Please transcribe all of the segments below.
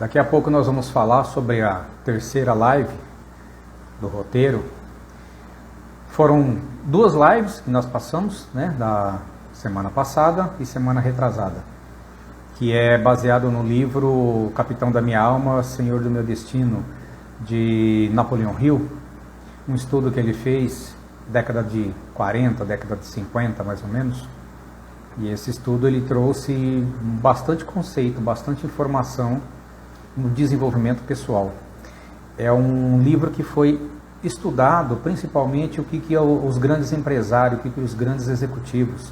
Daqui a pouco nós vamos falar sobre a terceira live do roteiro. Foram duas lives que nós passamos, da semana passada e semana retrasada, que é baseado no livro Capitão da Minha Alma, Senhor do Meu Destino, de Napoleão Hill, um estudo que ele fez década de 40, década de 50 mais ou menos. E esse estudo ele trouxe bastante conceito, bastante informação no desenvolvimento pessoal. É um livro que foi estudado principalmente o que os grandes empresários, o que os grandes executivos,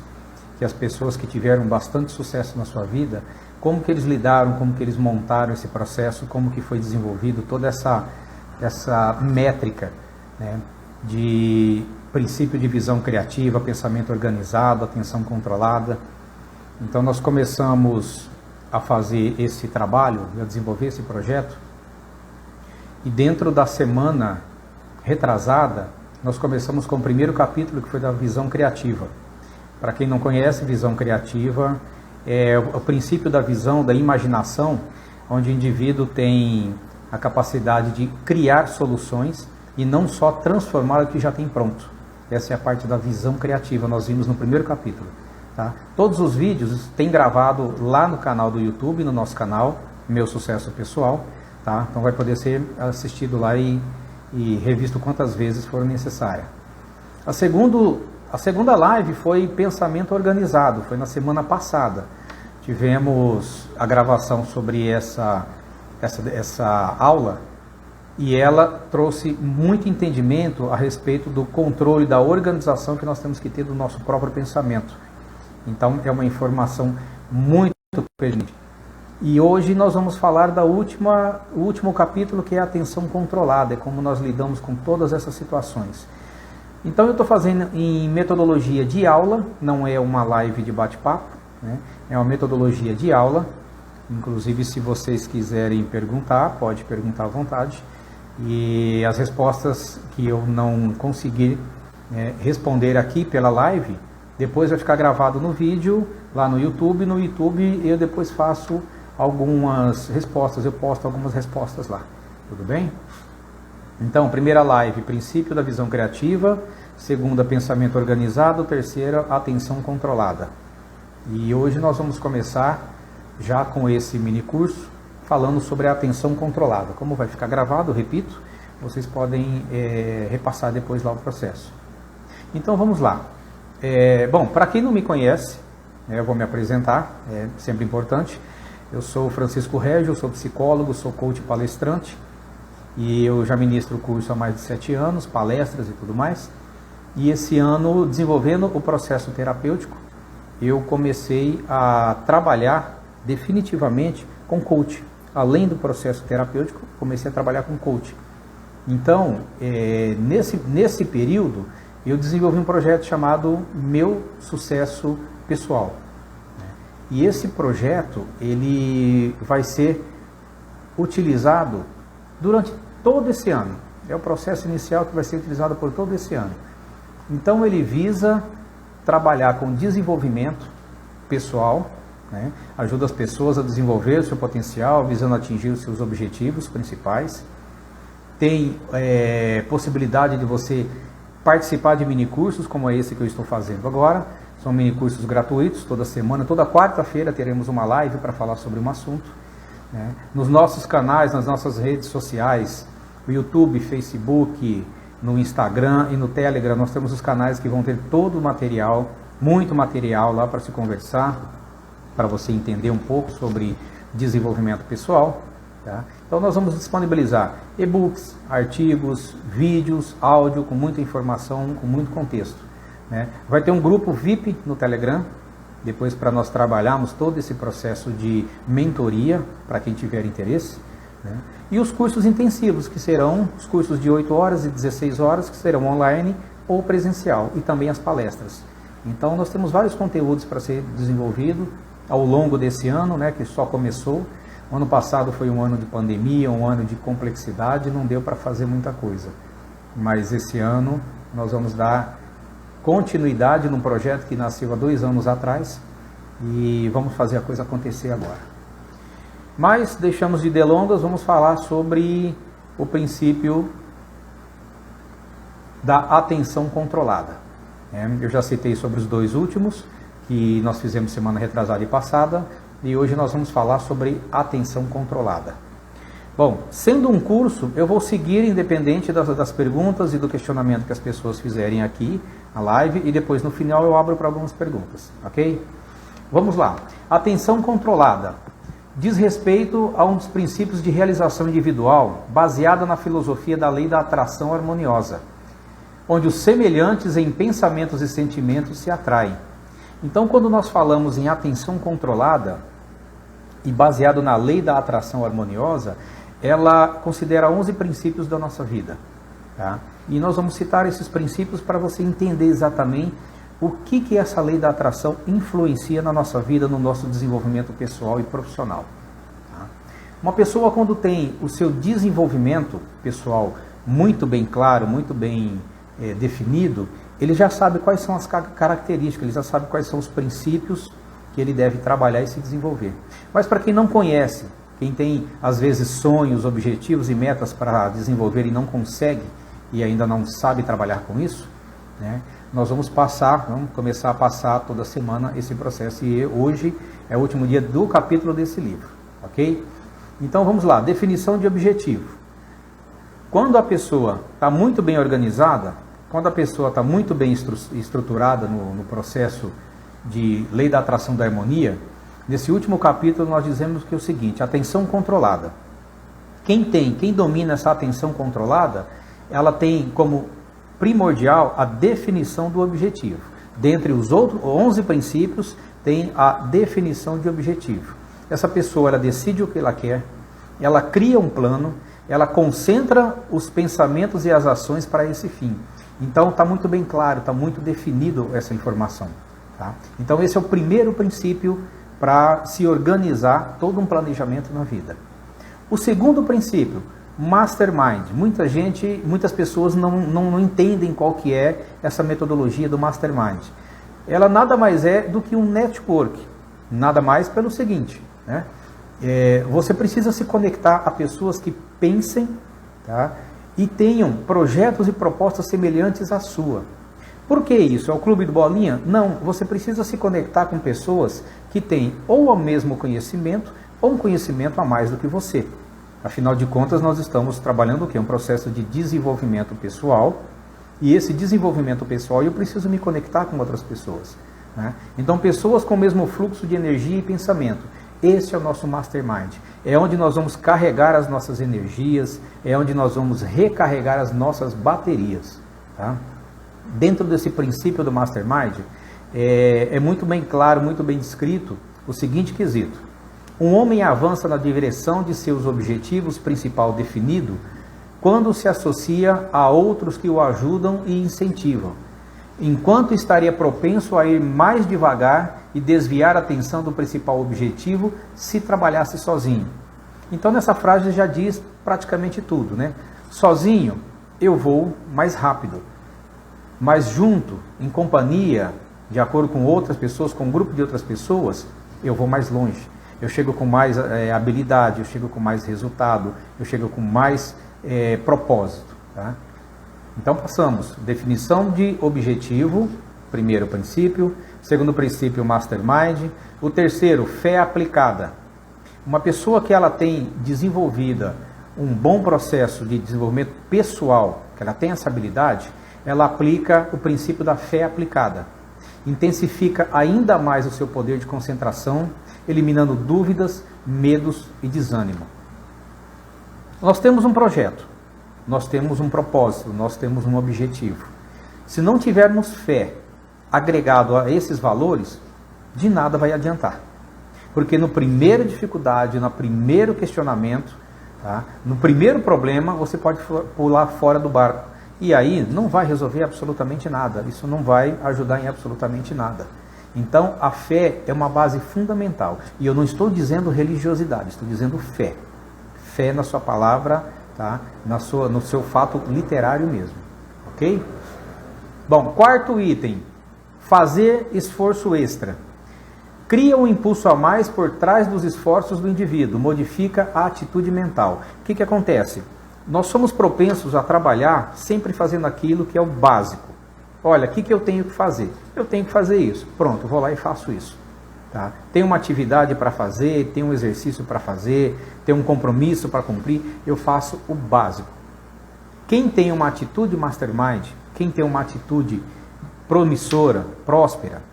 que as pessoas que tiveram bastante sucesso na sua vida, como que eles lidaram, como que eles montaram esse processo, como que foi desenvolvido toda essa métrica, de princípio de visão criativa, pensamento organizado, atenção controlada. Então nós começamos a fazer esse trabalho, a desenvolver esse projeto, e dentro da semana retrasada, nós começamos com o primeiro capítulo, que foi da visão criativa. Para quem não conhece, visão criativa é o princípio da visão, da imaginação, onde o indivíduo tem a capacidade de criar soluções e não só transformar o que já tem pronto. Essa é a parte da visão criativa, nós vimos no primeiro capítulo. Tá? Todos os vídeos tem gravado lá no canal do YouTube, no nosso canal, Meu Sucesso Pessoal. Tá? Então vai poder ser assistido lá e revisto quantas vezes for necessária. A segunda live foi pensamento organizado, foi na semana passada. Tivemos a gravação sobre essa aula, e ela trouxe muito entendimento a respeito do controle, da organização que nós temos que ter do nosso próprio pensamento. Então é uma informação muito pertinente. E hoje nós vamos falar do último capítulo, que é a atenção controlada, é como nós lidamos com todas essas situações. Então eu estou fazendo em metodologia de aula, não é uma live de bate-papo, é uma metodologia de aula. Inclusive, se vocês quiserem perguntar, pode perguntar à vontade. E as respostas que eu não conseguir responder aqui pela live, depois vai ficar gravado no vídeo, lá no YouTube. No YouTube eu depois faço algumas respostas, eu posto algumas respostas lá. Tudo bem? Então, primeira live, princípio da visão criativa. Segunda, pensamento organizado. Terceira, atenção controlada. E hoje nós vamos começar já com esse mini curso, falando sobre a atenção controlada. Como vai ficar gravado, eu repito, vocês podem repassar depois lá o processo. Então vamos lá. Bom, para quem não me conhece, eu vou me apresentar, é sempre importante. Eu sou Francisco Régio, sou psicólogo, sou coach palestrante, e eu já ministro o curso há mais de 7 anos, palestras e tudo mais. E esse ano, desenvolvendo o processo terapêutico, eu comecei a trabalhar definitivamente com coach. Além do processo terapêutico, comecei a trabalhar com coach. Então, nesse período, eu desenvolvi um projeto chamado Meu Sucesso Pessoal. E esse projeto, ele vai ser utilizado durante todo esse ano. É o processo inicial que vai ser utilizado por todo esse ano. Então, ele visa trabalhar com desenvolvimento pessoal, ajuda as pessoas a desenvolver o seu potencial, visando atingir os seus objetivos principais. Tem possibilidade de você participar de minicursos, como é esse que eu estou fazendo agora. São minicursos gratuitos, toda semana, toda quarta-feira teremos uma live para falar sobre um assunto. Nos nossos canais, nas nossas redes sociais, no YouTube, Facebook, no Instagram e no Telegram, nós temos os canais que vão ter todo o material, muito material lá para se conversar, para você entender um pouco sobre desenvolvimento pessoal. Tá? Então nós vamos disponibilizar e-books, artigos, vídeos, áudio com muita informação, com muito contexto. Vai ter um grupo VIP no Telegram, depois para nós trabalharmos todo esse processo de mentoria, para quem tiver interesse. E os cursos intensivos, que serão os cursos de 8 horas e 16 horas, que serão online ou presencial, e também as palestras. Então nós temos vários conteúdos para ser desenvolvido ao longo desse ano, que só começou. O ano passado foi um ano de pandemia, um ano de complexidade, não deu para fazer muita coisa. Mas esse ano nós vamos dar continuidade num projeto que nasceu há 2 anos atrás e vamos fazer a coisa acontecer agora. Mas deixamos de delongas, vamos falar sobre o princípio da atenção controlada. Eu já citei sobre os dois últimos, que nós fizemos semana retrasada e passada, e hoje nós vamos falar sobre atenção controlada. Bom, sendo um curso, eu vou seguir independente das perguntas e do questionamento que as pessoas fizerem aqui na live, e depois no final eu abro para algumas perguntas, ok? Vamos lá. Atenção controlada diz respeito a um dos princípios de realização individual baseada na filosofia da lei da atração harmoniosa, onde os semelhantes em pensamentos e sentimentos se atraem. Então, quando nós falamos em atenção controlada e baseado na lei da atração harmoniosa, ela considera 11 princípios da nossa vida. Tá? E nós vamos citar esses princípios para você entender exatamente o que essa lei da atração influencia na nossa vida, no nosso desenvolvimento pessoal e profissional. Tá? Uma pessoa, quando tem o seu desenvolvimento pessoal muito bem claro, muito bem definido, ele já sabe quais são as características, ele já sabe quais são os princípios que ele deve trabalhar e se desenvolver. Mas para quem não conhece, quem tem às vezes sonhos, objetivos e metas para desenvolver e não consegue e ainda não sabe trabalhar com isso, né, nós vamos começar a passar toda semana esse processo, e hoje é o último dia do capítulo desse livro, ok? Então vamos lá, definição de objetivo. Quando a pessoa está muito bem organizada, quando a pessoa está muito bem estruturada no processo de lei da atração da harmonia, nesse último capítulo nós dizemos que é o seguinte: atenção controlada. Quem domina essa atenção controlada, ela tem como primordial a definição do objetivo. Dentre os outros 11 princípios, tem a definição de objetivo. Essa pessoa, ela decide o que ela quer, ela cria um plano, ela concentra os pensamentos e as ações para esse fim. Então está muito bem claro, está muito definido essa informação. Tá? Então esse é o primeiro princípio para se organizar todo um planejamento na vida. O segundo princípio, Mastermind. Muitas pessoas não entendem qual que é essa metodologia do Mastermind. Ela nada mais é do que um network. Nada mais pelo seguinte, né? Você precisa se conectar a pessoas que pensem, tá, e tenham projetos e propostas semelhantes à sua. Por que isso? É o clube do Bolinha? Não, você precisa se conectar com pessoas que têm ou o mesmo conhecimento ou um conhecimento a mais do que você. Afinal de contas, nós estamos trabalhando o quê? Um processo de desenvolvimento pessoal, e esse desenvolvimento pessoal eu preciso me conectar com outras pessoas. Né? Então, pessoas com o mesmo fluxo de energia e pensamento. Esse é o nosso Mastermind. É onde nós vamos carregar as nossas energias, é onde nós vamos recarregar as nossas baterias. Tá? Dentro desse princípio do Mastermind, é muito bem claro, muito bem descrito o seguinte quesito: um homem avança na direção de seus objetivos principal definido quando se associa a outros que o ajudam e incentivam, enquanto estaria propenso a ir mais devagar e desviar a atenção do principal objetivo se trabalhasse sozinho. Então nessa frase já diz praticamente tudo, né? Sozinho eu vou mais rápido, mas junto, em companhia, de acordo com outras pessoas, com um grupo de outras pessoas, eu vou mais longe. Eu chego com mais habilidade, eu chego com mais resultado, eu chego com mais propósito. Tá? Então passamos, definição de objetivo, primeiro princípio, segundo princípio, Mastermind, o terceiro, fé aplicada. Uma pessoa que ela tem desenvolvida um bom processo de desenvolvimento pessoal, que ela tem essa habilidade, ela aplica o princípio da fé aplicada. Intensifica ainda mais o seu poder de concentração, eliminando dúvidas, medos e desânimo. Nós temos um projeto, nós temos um propósito, nós temos um objetivo. Se não tivermos fé agregado a esses valores, de nada vai adiantar. Porque no primeiro dificuldade, no primeiro questionamento, tá, no primeiro problema, você pode pular fora do barco. E aí não vai resolver absolutamente nada, isso não vai ajudar em absolutamente nada. Então a fé é uma base fundamental. E eu não estou dizendo religiosidade, estou dizendo fé. Fé na sua palavra, tá? No seu fato literário mesmo. Ok? Bom, quarto item. Fazer esforço extra. Cria um impulso a mais por trás dos esforços do indivíduo, modifica a atitude mental. O que acontece? Nós somos propensos a trabalhar sempre fazendo aquilo que é o básico. Olha, o que eu tenho que fazer? Eu tenho que fazer isso. Pronto, vou lá e faço isso. Tá? Tem uma atividade para fazer, tem um exercício para fazer, tem um compromisso para cumprir, eu faço o básico. Quem tem uma atitude mastermind, quem tem uma atitude promissora, próspera,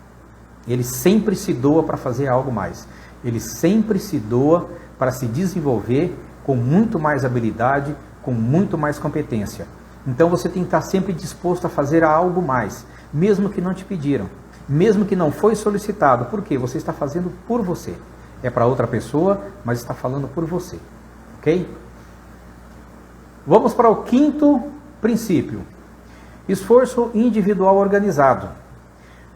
ele sempre se doa para fazer algo mais. Ele sempre se doa para se desenvolver com muito mais habilidade, com muito mais competência. Então você tem que estar sempre disposto a fazer algo mais, mesmo que não te pediram, mesmo que não foi solicitado. Por quê? Você está fazendo por você. É para outra pessoa, mas está falando por você. Ok? Vamos para o quinto princípio. Esforço individual organizado.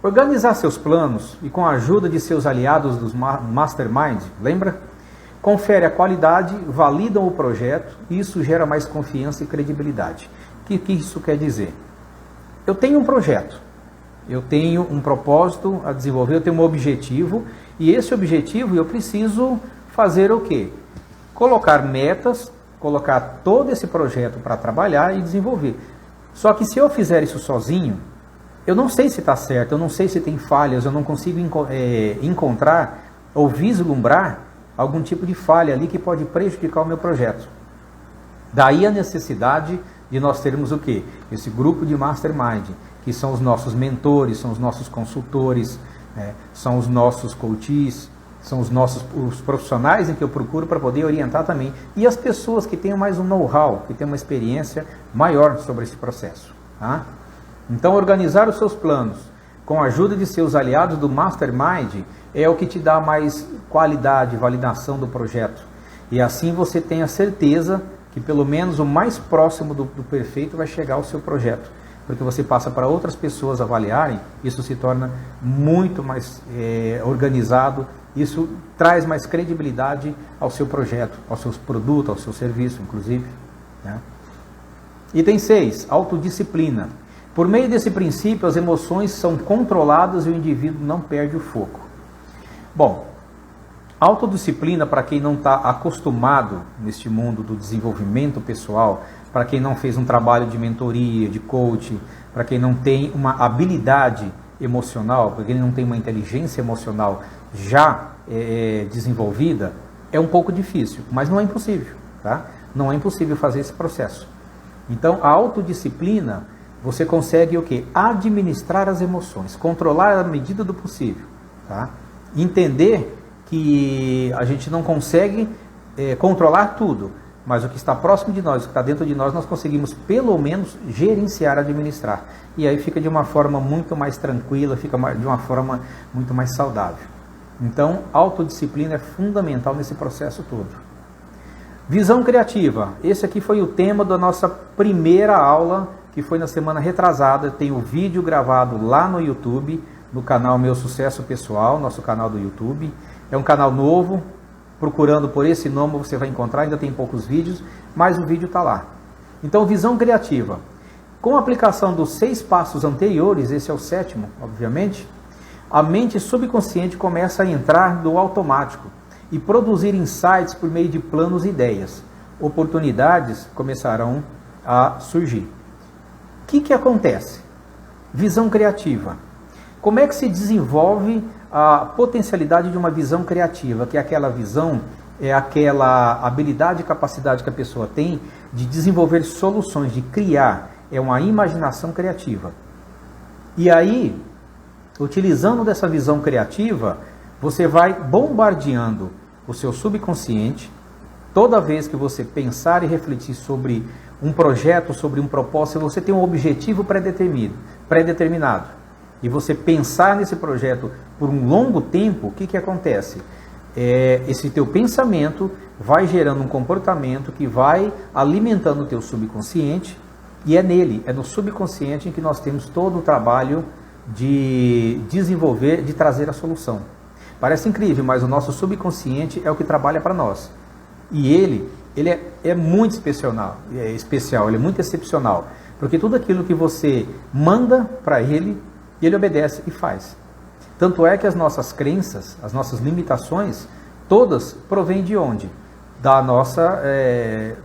Organizar seus planos e com a ajuda de seus aliados dos Mastermind, lembra? Confere a qualidade, validam o projeto e isso gera mais confiança e credibilidade. O que isso quer dizer? Eu tenho um projeto, eu tenho um propósito a desenvolver, eu tenho um objetivo e esse objetivo eu preciso fazer o quê? Colocar metas, colocar todo esse projeto para trabalhar e desenvolver. Só que se eu fizer isso sozinho, eu não sei se está certo, eu não sei se tem falhas, eu não consigo encontrar ou vislumbrar algum tipo de falha ali que pode prejudicar o meu projeto. Daí a necessidade de nós termos o quê? Esse grupo de Mastermind, que são os nossos mentores, são os nossos consultores, são os nossos coaches, são os profissionais em que eu procuro para poder orientar também. E as pessoas que tenham mais um know-how, que tenham uma experiência maior sobre esse processo. Tá? Então, organizar os seus planos com a ajuda de seus aliados do Mastermind é o que te dá mais qualidade, validação do projeto. E assim você tem a certeza que pelo menos o mais próximo do perfeito vai chegar ao seu projeto. Porque você passa para outras pessoas avaliarem, isso se torna muito mais organizado, isso traz mais credibilidade ao seu projeto, ao seu produto, ao seu serviço, inclusive. Né? Item 6, autodisciplina. Por meio desse princípio, as emoções são controladas e o indivíduo não perde o foco. Bom, autodisciplina, para quem não está acostumado neste mundo do desenvolvimento pessoal, para quem não fez um trabalho de mentoria, de coaching, para quem não tem uma habilidade emocional, para quem não tem uma inteligência emocional já desenvolvida, é um pouco difícil, mas não é impossível. Tá? Não é impossível fazer esse processo. Então, a autodisciplina, você consegue o quê? Administrar as emoções, controlar à medida do possível. Tá? Entender que a gente não consegue controlar tudo, mas o que está próximo de nós, o que está dentro de nós conseguimos pelo menos gerenciar, administrar. E aí fica de uma forma muito mais tranquila, fica de uma forma muito mais saudável. Então, autodisciplina é fundamental nesse processo todo. Visão criativa. Esse aqui foi o tema da nossa primeira aula, que foi na semana retrasada. Tem o vídeo gravado lá no YouTube, no canal Meu Sucesso Pessoal, nosso canal do YouTube. É um canal novo, procurando por esse nome você vai encontrar, ainda tem poucos vídeos, mas o vídeo está lá. Então, visão criativa. Com a aplicação dos 6 passos anteriores, esse é o 7º, obviamente, a mente subconsciente começa a entrar no automático e produzir insights por meio de planos e ideias. Oportunidades começarão a surgir. O que acontece? Visão criativa. Como é que se desenvolve a potencialidade de uma visão criativa? Que é aquela visão, é aquela habilidade e capacidade que a pessoa tem de desenvolver soluções, de criar. É uma imaginação criativa. E aí, utilizando dessa visão criativa, você vai bombardeando o seu subconsciente. Toda vez que você pensar e refletir sobre um projeto, sobre um propósito, você tem um objetivo pré-determinado, e você pensar nesse projeto por um longo tempo, o que acontece? Esse teu pensamento vai gerando um comportamento que vai alimentando o teu subconsciente, e é nele, é no subconsciente em que nós temos todo o trabalho de desenvolver, de trazer a solução. Parece incrível, mas o nosso subconsciente é o que trabalha para nós. E ele é muito especial, ele é muito excepcional, porque tudo aquilo que você manda para ele, ele obedece e faz. Tanto é que as nossas crenças, as nossas limitações, todas provêm de onde? Da nossa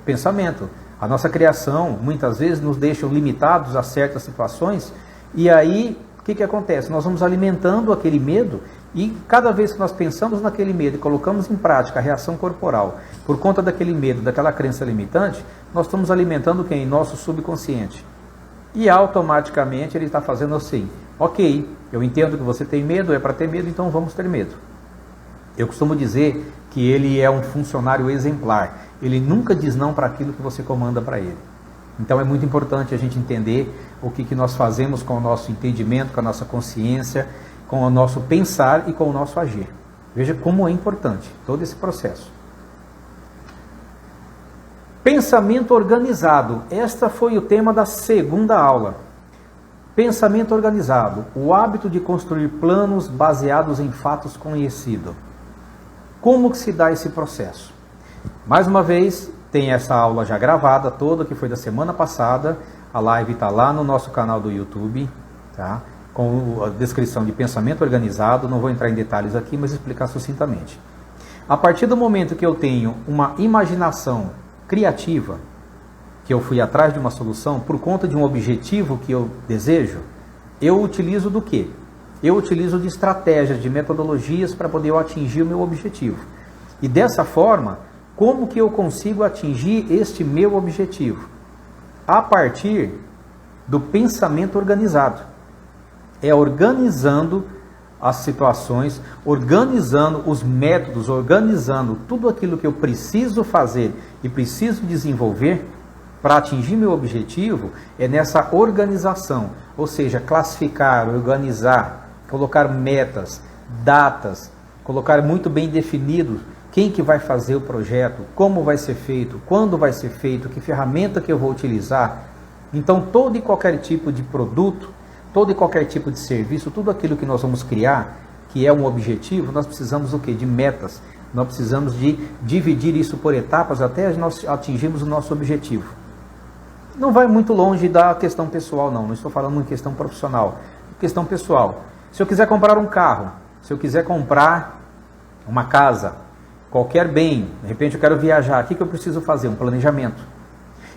pensamento. A nossa criação, muitas vezes, nos deixa limitados a certas situações, e aí, o que acontece? Nós vamos alimentando aquele medo, e cada vez que nós pensamos naquele medo e colocamos em prática a reação corporal, por conta daquele medo, daquela crença limitante, nós estamos alimentando quem? Nosso subconsciente. E automaticamente ele está fazendo assim, ok, eu entendo que você tem medo, é para ter medo, então vamos ter medo. Eu costumo dizer que ele é um funcionário exemplar. Ele nunca diz não para aquilo que você comanda para ele. Então é muito importante a gente entender o que nós fazemos com o nosso entendimento, com a nossa consciência, com o nosso pensar e com o nosso agir. Veja como é importante todo esse processo. Pensamento organizado. Esta foi o tema da segunda aula. Pensamento organizado. O hábito de construir planos baseados em fatos conhecidos. Como que se dá esse processo? Mais uma vez, tem essa aula já gravada toda, que foi da semana passada. A live está lá no nosso canal do YouTube, tá? Com a descrição de pensamento organizado. Não vou entrar em detalhes aqui, mas explicar sucintamente. A partir do momento que eu tenho uma imaginação criativa, que eu fui atrás de uma solução por conta de um objetivo que eu desejo, eu utilizo do quê? Eu utilizo de estratégias, de metodologias para poder eu atingir o meu objetivo. E dessa forma, como que eu consigo atingir este meu objetivo? A partir do pensamento organizado. É organizando as situações, organizando os métodos, organizando tudo aquilo que eu preciso fazer e preciso desenvolver para atingir meu objetivo, é nessa organização. Ou seja, classificar, organizar, colocar metas, datas, colocar muito bem definido quem que vai fazer o projeto, como vai ser feito, quando vai ser feito, que ferramenta que eu vou utilizar. Então, todo e qualquer tipo de produto, todo e qualquer tipo de serviço, tudo aquilo que nós vamos criar, que é um objetivo, nós precisamos do quê? De metas. Nós precisamos de dividir isso por etapas até nós atingirmos o nosso objetivo. Não vai muito longe da questão pessoal, não estou falando em questão profissional. Questão pessoal. Se eu quiser comprar um carro, se eu quiser comprar uma casa, qualquer bem, de repente eu quero viajar, o que eu preciso fazer? Um planejamento.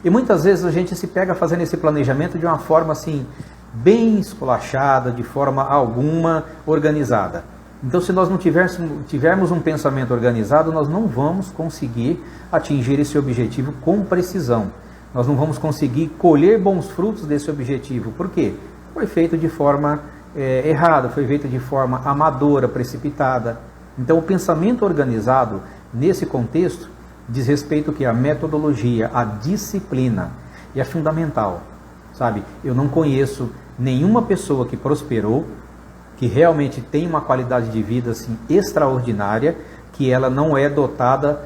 E muitas vezes a gente se pega fazendo esse planejamento de uma forma assim, bem esculachada, de forma alguma organizada. Então, se nós não tivermos um pensamento organizado, nós não vamos conseguir atingir esse objetivo com precisão. Nós não vamos conseguir colher bons frutos desse objetivo. Por quê? Foi feito de forma errada, foi feito de forma amadora, precipitada. Então, o pensamento organizado, nesse contexto, diz respeito que a metodologia, a disciplina, e é fundamental. Sabe? Eu não conheço nenhuma pessoa que prosperou, que realmente tem uma qualidade de vida assim, extraordinária, que ela não é dotada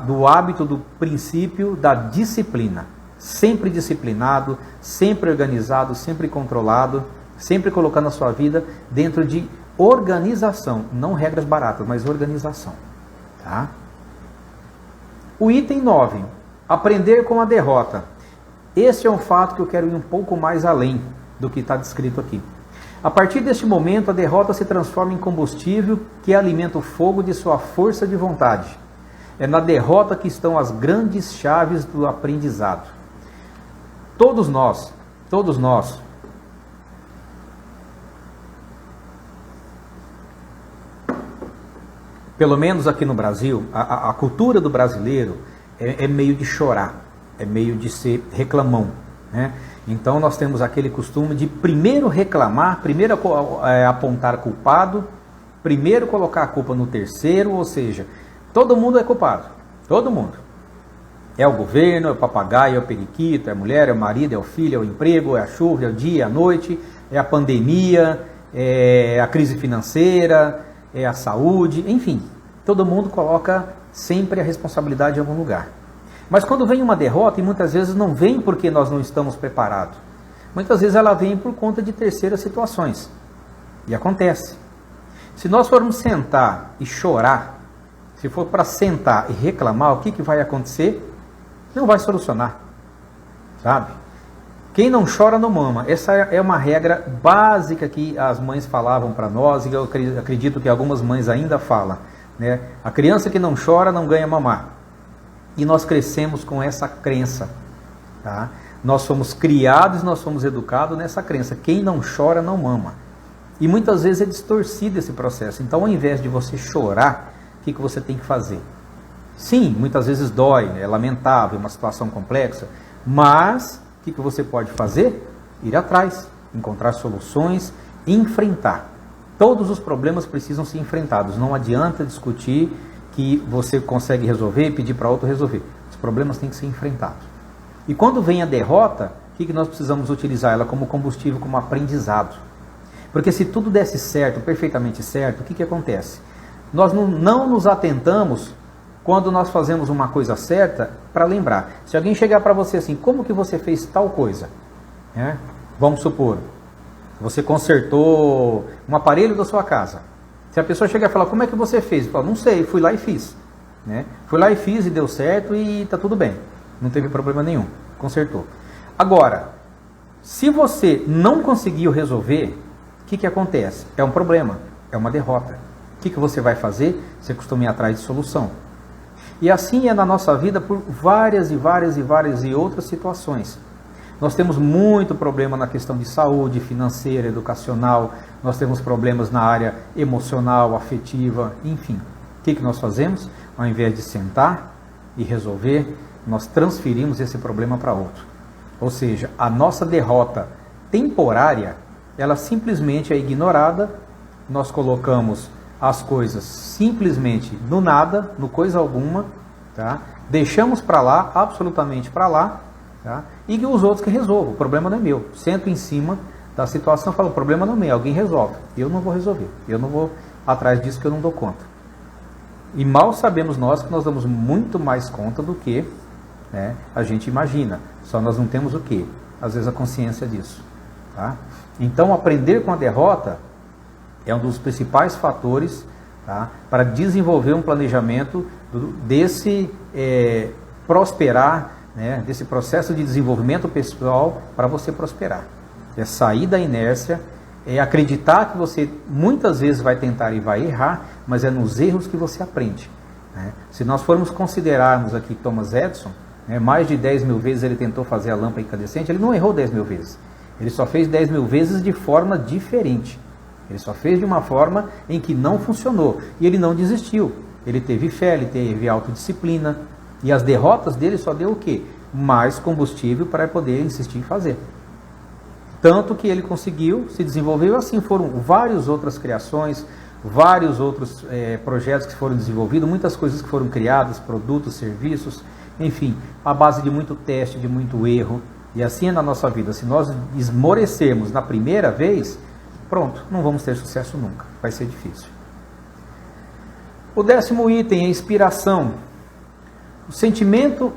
do hábito, do princípio da disciplina. Sempre disciplinado, sempre organizado, sempre controlado, sempre colocando a sua vida dentro de organização. Não regras baratas, mas organização. Tá? O item 9. Aprender com a derrota. Esse é um fato que eu quero ir um pouco mais além do que está descrito aqui. A partir deste momento, a derrota se transforma em combustível que alimenta o fogo de sua força de vontade. É na derrota que estão as grandes chaves do aprendizado. Todos nós, pelo menos aqui no Brasil, a cultura do brasileiro é meio de chorar, é meio de ser reclamão, né? Então nós temos aquele costume de primeiro reclamar, primeiro apontar culpado, primeiro colocar a culpa no terceiro, ou seja, todo mundo é culpado, todo mundo. É o governo, é o papagaio, é o periquito, é a mulher, é o marido, é o filho, é o emprego, é a chuva, é o dia, é a noite, é a pandemia, é a crise financeira, é a saúde, enfim. Todo mundo coloca sempre a responsabilidade em algum lugar. Mas quando vem uma derrota, e muitas vezes não vem porque nós não estamos preparados. Muitas vezes ela vem por conta de terceiras situações. E acontece. Se nós formos sentar e chorar, se for para sentar e reclamar, o que vai acontecer? Não vai solucionar. Sabe? Quem não chora não mama. Essa é uma regra básica que as mães falavam para nós e eu acredito que algumas mães ainda falam, né? A criança que não chora não ganha mamar. E nós crescemos com essa crença, tá? Nós somos criados, nós somos educados nessa crença. Quem não chora não mama. E muitas vezes é distorcido esse processo. Então, ao invés de você chorar, o que você tem que fazer? Sim, muitas vezes dói, é lamentável, é uma situação complexa, mas o que você pode fazer? Ir atrás, encontrar soluções, enfrentar. Todos os problemas precisam ser enfrentados. Não adianta discutir que você consegue resolver e pedir para outro resolver. Os problemas têm que ser enfrentados. E quando vem a derrota, o que nós precisamos utilizar ela como combustível, como aprendizado? Porque se tudo desse certo, perfeitamente certo, o que acontece? Nós não nos atentamos quando nós fazemos uma coisa certa para lembrar. Se alguém chegar para você assim, como que você fez tal coisa? Vamos supor, você consertou um aparelho da sua casa. Se a pessoa chegar e falar, como é que você fez? Eu falo, não sei, fui lá e fiz. Fui lá e fiz e deu certo e está tudo bem. Não teve problema nenhum, consertou. Agora, se você não conseguiu resolver, o que acontece? É um problema, é uma derrota. O que você vai fazer? Você costuma ir atrás de solução. E assim é na nossa vida por várias e outras situações. Nós temos muito problema na questão de saúde, financeira, educacional, nós temos problemas na área emocional, afetiva, enfim. O que nós fazemos? Ao invés de sentar e resolver, nós transferimos esse problema para outro. Ou seja, a nossa derrota temporária, ela simplesmente é ignorada, nós colocamos as coisas simplesmente no nada, no coisa alguma, tá? Deixamos para lá, absolutamente para lá, tá? E que os outros que resolvam, o problema não é meu. Sento em cima da situação e falo, o problema não é meu, alguém resolve. Eu não vou resolver, eu não vou atrás disso que eu não dou conta. E mal sabemos nós que nós damos muito mais conta do que a gente imagina. Só nós não temos o quê? Às vezes a consciência disso. Tá? Então aprender com a derrota é um dos principais fatores, tá, para desenvolver um planejamento desse prosperar, desse processo de desenvolvimento pessoal para você prosperar. É sair da inércia, é acreditar que você muitas vezes vai tentar e vai errar, mas é nos erros que você aprende. Se nós formos considerarmos aqui Thomas Edison, mais de 10 mil vezes ele tentou fazer a lâmpada incandescente, ele não errou 10 mil vezes. Ele só fez 10 mil vezes de forma diferente. Ele só fez de uma forma em que não funcionou. E ele não desistiu. Ele teve fé, ele teve autodisciplina. E as derrotas dele só deu o quê? Mais combustível para poder insistir em fazer. Tanto que ele conseguiu, se desenvolveu assim. Foram várias outras criações, vários outros projetos que foram desenvolvidos, muitas coisas que foram criadas, produtos, serviços, enfim, à base de muito teste, de muito erro. E assim é na nossa vida. Se nós esmorecermos na primeira vez, pronto, não vamos ter sucesso nunca. Vai ser difícil. O 10º item é inspiração. O sentimento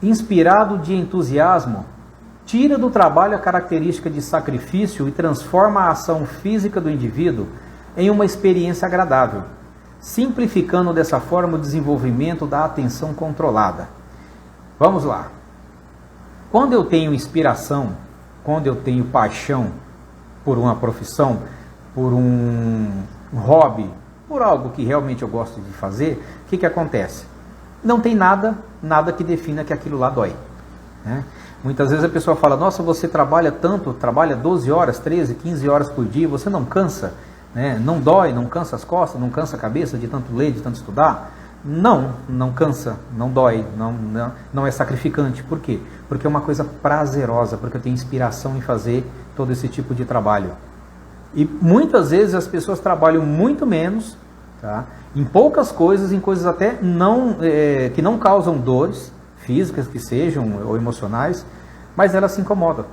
inspirado de entusiasmo tira do trabalho a característica de sacrifício e transforma a ação física do indivíduo em uma experiência agradável, simplificando dessa forma o desenvolvimento da atenção controlada. Vamos lá. Quando eu tenho inspiração, quando eu tenho paixão por uma profissão, por um hobby, por algo que realmente eu gosto de fazer, o que acontece? Não tem nada que defina que aquilo lá dói. Muitas vezes a pessoa fala, nossa, você trabalha tanto, trabalha 12 horas, 13, 15 horas por dia, você não cansa? Não dói, não cansa as costas, não cansa a cabeça de tanto ler, de tanto estudar? Não cansa, não dói, não é sacrificante. Por quê? Porque é uma coisa prazerosa, porque eu tenho inspiração em fazer todo esse tipo de trabalho. E muitas vezes as pessoas trabalham muito menos, tá? Em poucas coisas, em coisas até que não causam dores físicas que sejam ou emocionais, mas elas se incomodam.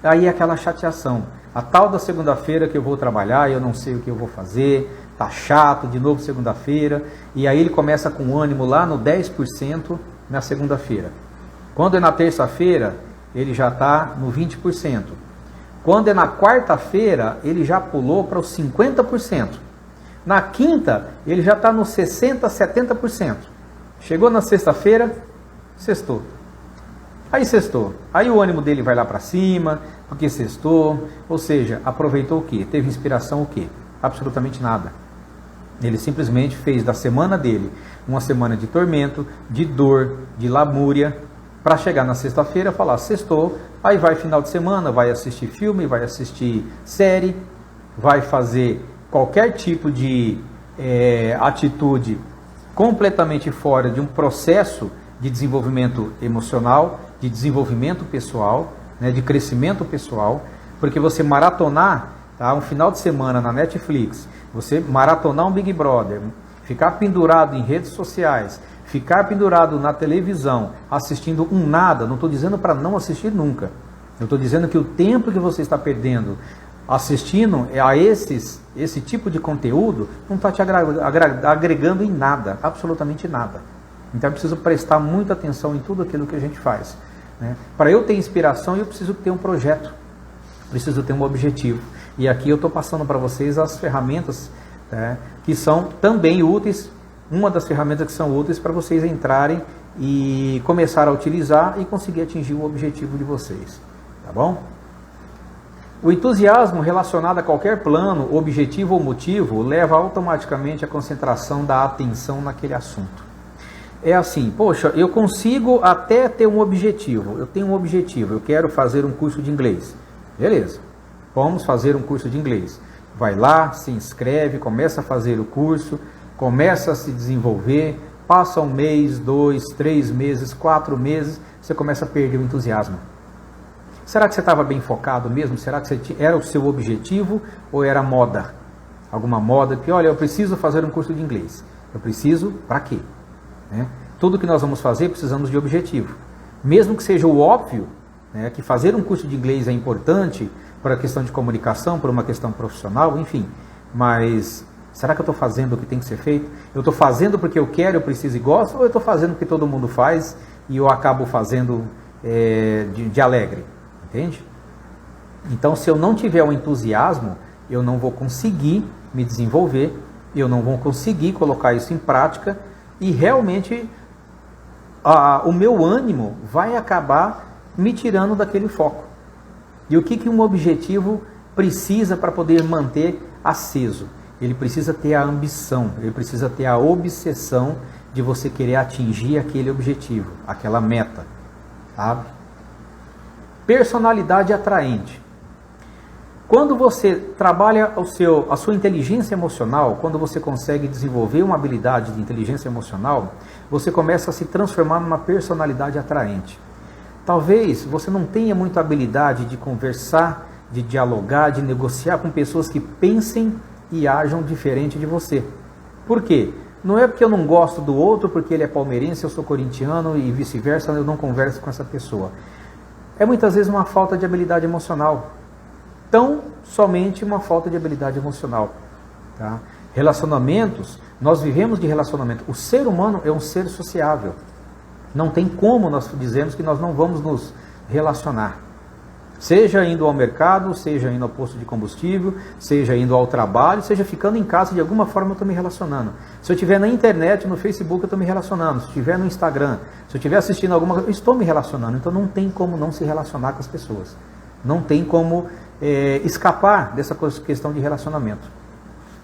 Aí é aquela chateação. A tal da segunda-feira que eu vou trabalhar, eu não sei o que eu vou fazer, tá chato, de novo segunda-feira, e aí ele começa com ânimo lá no 10% na segunda-feira. Quando é na terça-feira, ele já está no 20%. Quando é na quarta-feira, ele já pulou para os 50%. Na quinta, ele já está nos 60%, 70%. Chegou na sexta-feira, sextou. Aí sextou. Aí o ânimo dele vai lá para cima, porque sextou. Ou seja, aproveitou o quê? Teve inspiração o quê? Absolutamente nada. Ele simplesmente fez da semana dele uma semana de tormento, de dor, de lamúria, para chegar na sexta-feira e falar, sextou, aí vai final de semana, vai assistir filme, vai assistir série, vai fazer qualquer tipo de atitude completamente fora de um processo de desenvolvimento emocional, de desenvolvimento pessoal, né, de crescimento pessoal, porque você maratonar, tá, um final de semana na Netflix, você maratonar um Big Brother, ficar pendurado em redes sociais, ficar pendurado na televisão, assistindo um nada, não estou dizendo para não assistir nunca, eu estou dizendo que o tempo que você está perdendo assistindo a esse tipo de conteúdo, não está te agregando em nada, absolutamente nada. Então eu preciso prestar muita atenção em tudo aquilo que a gente faz, né? Para eu ter inspiração, eu preciso ter um projeto, preciso ter um objetivo. E aqui eu estou passando para vocês as ferramentas, né, que são também úteis, uma das ferramentas que são úteis para vocês entrarem e começar a utilizar e conseguir atingir o objetivo de vocês, tá bom? O entusiasmo relacionado a qualquer plano, objetivo ou motivo leva automaticamente a concentração da atenção naquele assunto. É assim, poxa, eu consigo até ter um objetivo, eu tenho um objetivo, eu quero fazer um curso de inglês. Beleza, vamos fazer um curso de inglês. Vai lá, se inscreve, começa a fazer o curso, começa a se desenvolver, passa 1 mês, 2, 3 meses, 4 meses, você começa a perder o entusiasmo. Será que você estava bem focado mesmo? Será que era o seu objetivo ou era moda? Alguma moda que, olha, eu preciso fazer um curso de inglês. Eu preciso para quê? Né? Tudo que nós vamos fazer, precisamos de objetivo. Mesmo que seja o óbvio, né, que fazer um curso de inglês é importante para a questão de comunicação, por uma questão profissional, enfim. Mas será que eu estou fazendo o que tem que ser feito? Eu estou fazendo porque eu quero, eu preciso e gosto? Ou eu estou fazendo porque todo mundo faz e eu acabo fazendo de alegre? Entende? Então, se eu não tiver o entusiasmo, eu não vou conseguir me desenvolver, eu não vou conseguir colocar isso em prática e realmente o meu ânimo vai acabar me tirando daquele foco. E o que um objetivo precisa para poder manter aceso? Ele precisa ter a ambição, ele precisa ter a obsessão de você querer atingir aquele objetivo, aquela meta, sabe? Personalidade atraente. Quando você trabalha a sua inteligência emocional, quando você consegue desenvolver uma habilidade de inteligência emocional, você começa a se transformar numa personalidade atraente. Talvez você não tenha muita habilidade de conversar, de dialogar, de negociar com pessoas que pensem e ajam diferente de você. Por quê? Não é porque eu não gosto do outro, porque ele é palmeirense, eu sou corintiano e vice-versa, eu não converso com essa pessoa. É muitas vezes uma falta de habilidade emocional. Tão somente uma falta de habilidade emocional. Tá? Relacionamentos, nós vivemos de relacionamento. O ser humano é um ser sociável. Não tem como nós dizermos que nós não vamos nos relacionar. Seja indo ao mercado, seja indo ao posto de combustível, seja indo ao trabalho, seja ficando em casa, de alguma forma eu estou me relacionando. Se eu estiver na internet, no Facebook, eu estou me relacionando. Se eu estiver no Instagram, se eu estiver assistindo alguma coisa, eu estou me relacionando. Então não tem como não se relacionar com as pessoas. Não tem como escapar dessa questão de relacionamento.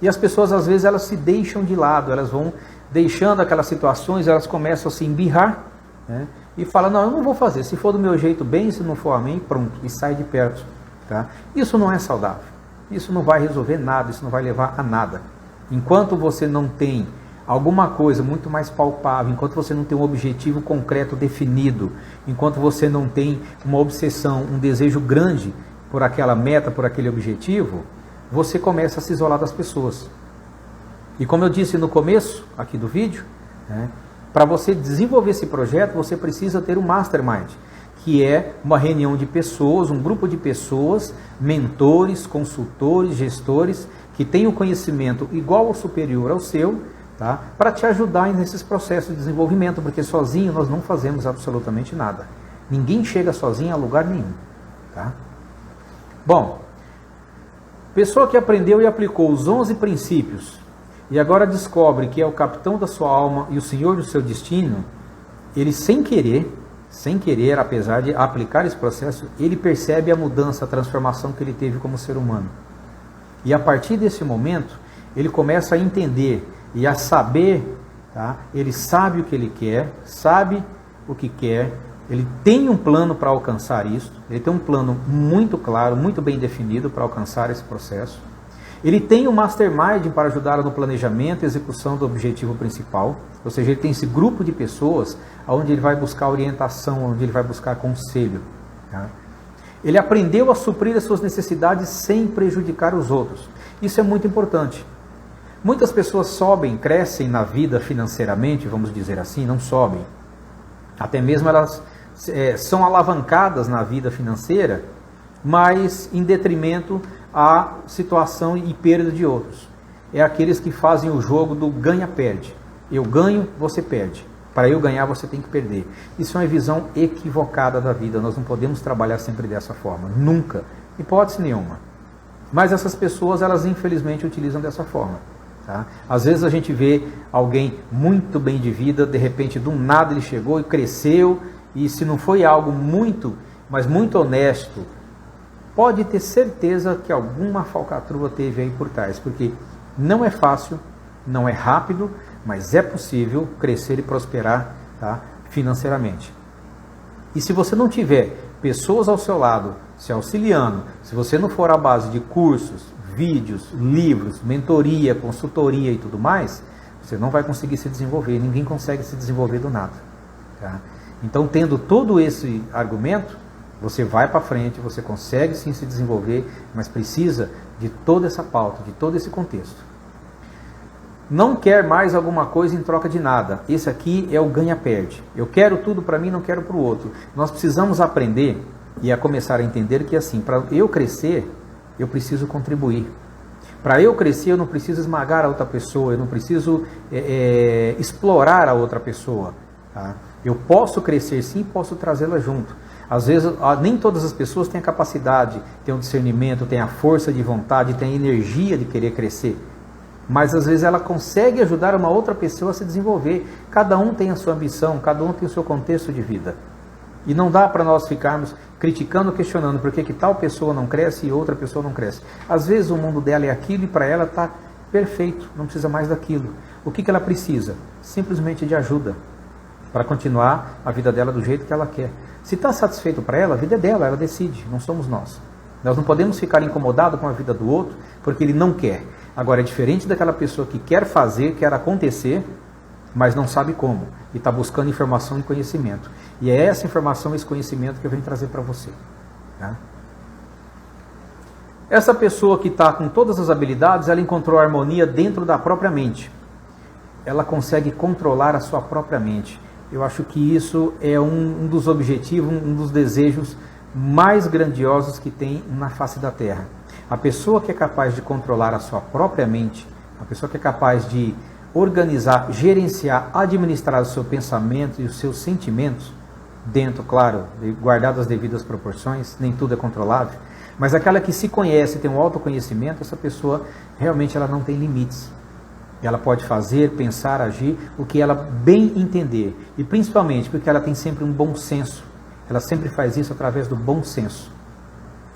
E as pessoas, às vezes, elas se deixam de lado, elas vão deixando aquelas situações, elas começam a se embirrar, né? E falam, não, eu não vou fazer, se for do meu jeito bem, se não for a mim, pronto, e sai de perto. Tá? Isso não é saudável, isso não vai resolver nada, isso não vai levar a nada. Enquanto você não tem alguma coisa muito mais palpável, enquanto você não tem um objetivo concreto definido, enquanto você não tem uma obsessão, um desejo grande por aquela meta, por aquele objetivo, você começa a se isolar das pessoas. E como eu disse no começo aqui do vídeo, né, para você desenvolver esse projeto, você precisa ter um mastermind, que é uma reunião de pessoas, um grupo de pessoas, mentores, consultores, gestores, que têm um conhecimento igual ou superior ao seu, tá, para te ajudar nesses processos de desenvolvimento, porque sozinho nós não fazemos absolutamente nada. Ninguém chega sozinho a lugar nenhum. Tá? Bom, pessoa que aprendeu e aplicou os 11 princípios, e agora descobre que é o capitão da sua alma e o senhor do seu destino, ele sem querer, sem querer, apesar de aplicar esse processo, ele percebe a mudança, a transformação que ele teve como ser humano. E a partir desse momento, ele começa a entender e a saber, tá? Ele sabe o que ele quer, sabe o que quer, ele tem um plano para alcançar isso, ele tem um plano muito claro, muito bem definido para alcançar esse processo. Ele tem um mastermind para ajudá-lo no planejamento e execução do objetivo principal, ou seja, ele tem esse grupo de pessoas onde ele vai buscar orientação, onde ele vai buscar conselho. Tá? Ele aprendeu a suprir as suas necessidades sem prejudicar os outros. Isso é muito importante. Muitas pessoas sobem, crescem na vida financeiramente, vamos dizer assim, não sobem. Até mesmo elas são alavancadas na vida financeira, mas em detrimento à situação e perda de outros. É aqueles que fazem o jogo do ganha-perde. Eu ganho, você perde. Para eu ganhar, você tem que perder. Isso é uma visão equivocada da vida. Nós não podemos trabalhar sempre dessa forma. Nunca. Hipótese nenhuma. Mas essas pessoas, elas infelizmente utilizam dessa forma. Tá? Às vezes a gente vê alguém muito bem de vida, de repente do nada ele chegou e cresceu, e se não foi algo muito, mas muito honesto, pode ter certeza que alguma falcatrua teve aí por trás, porque não é fácil, não é rápido, mas é possível crescer e prosperar, tá? Financeiramente. E se você não tiver pessoas ao seu lado se auxiliando, se você não for à base de cursos, vídeos, livros, mentoria, consultoria e tudo mais, você não vai conseguir se desenvolver. Ninguém consegue se desenvolver do nada. Tá? Então, tendo todo esse argumento, você vai para frente, você consegue sim se desenvolver, mas precisa de toda essa pauta, de todo esse contexto. Não quer mais alguma coisa em troca de nada. Esse aqui é o ganha-perde. Eu quero tudo para mim, não quero para o outro. Nós precisamos aprender e a começar a entender que assim, para eu crescer, eu preciso contribuir. Para eu crescer, eu não preciso esmagar a outra pessoa, eu não preciso explorar a outra pessoa. Tá? Eu posso crescer sim, posso trazê-la junto. Às vezes, nem todas as pessoas têm a capacidade, têm o discernimento, têm a força de vontade, têm a energia de querer crescer. Mas às vezes ela consegue ajudar uma outra pessoa a se desenvolver. Cada um tem a sua ambição, cada um tem o seu contexto de vida. E não dá para nós ficarmos criticando, questionando por que tal pessoa não cresce e outra pessoa não cresce. Às vezes o mundo dela é aquilo e para ela está perfeito, não precisa mais daquilo. O que ela precisa? Simplesmente de ajuda para continuar a vida dela do jeito que ela quer. Se está satisfeito para ela, a vida é dela, ela decide, não somos nós. Nós não podemos ficar incomodados com a vida do outro porque ele não quer. Agora, é diferente daquela pessoa que quer fazer, quer acontecer, mas não sabe como. E está buscando informação e conhecimento. E é essa informação e esse conhecimento que eu venho trazer para você. Tá? Essa pessoa que está com todas as habilidades, ela encontrou harmonia dentro da própria mente. Ela consegue controlar a sua própria mente. Eu acho que isso é um dos objetivos, um dos desejos mais grandiosos que tem na face da Terra. A pessoa que é capaz de controlar a sua própria mente, a pessoa que é capaz de organizar, gerenciar, administrar o seu pensamento e os seus sentimentos, dentro, claro, guardado as devidas proporções, nem tudo é controlável, mas aquela que se conhece, tem um autoconhecimento, essa pessoa realmente ela não tem limites. Ela pode fazer, pensar, agir, o que ela bem entender. E principalmente porque ela tem sempre um bom senso. Ela sempre faz isso através do bom senso.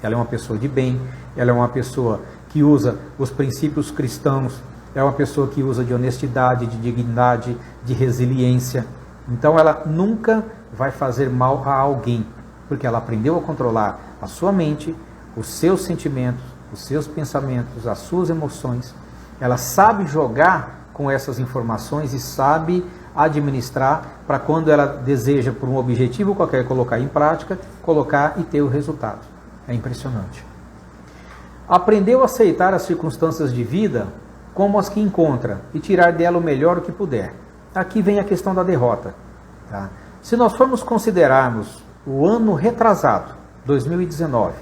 Ela é uma pessoa de bem, ela é uma pessoa que usa os princípios cristãos, é uma pessoa que usa de honestidade, de dignidade, de resiliência. Então ela nunca vai fazer mal a alguém, porque ela aprendeu a controlar a sua mente, os seus sentimentos, os seus pensamentos, as suas emoções. Ela sabe jogar com essas informações e sabe administrar para quando ela deseja, por um objetivo qualquer, colocar em prática, colocar e ter o resultado. É impressionante. Aprendeu a aceitar as circunstâncias de vida como as que encontra e tirar dela o melhor que puder. Aqui vem a questão da derrota. Tá? Se nós formos considerarmos o ano retrasado, 2019,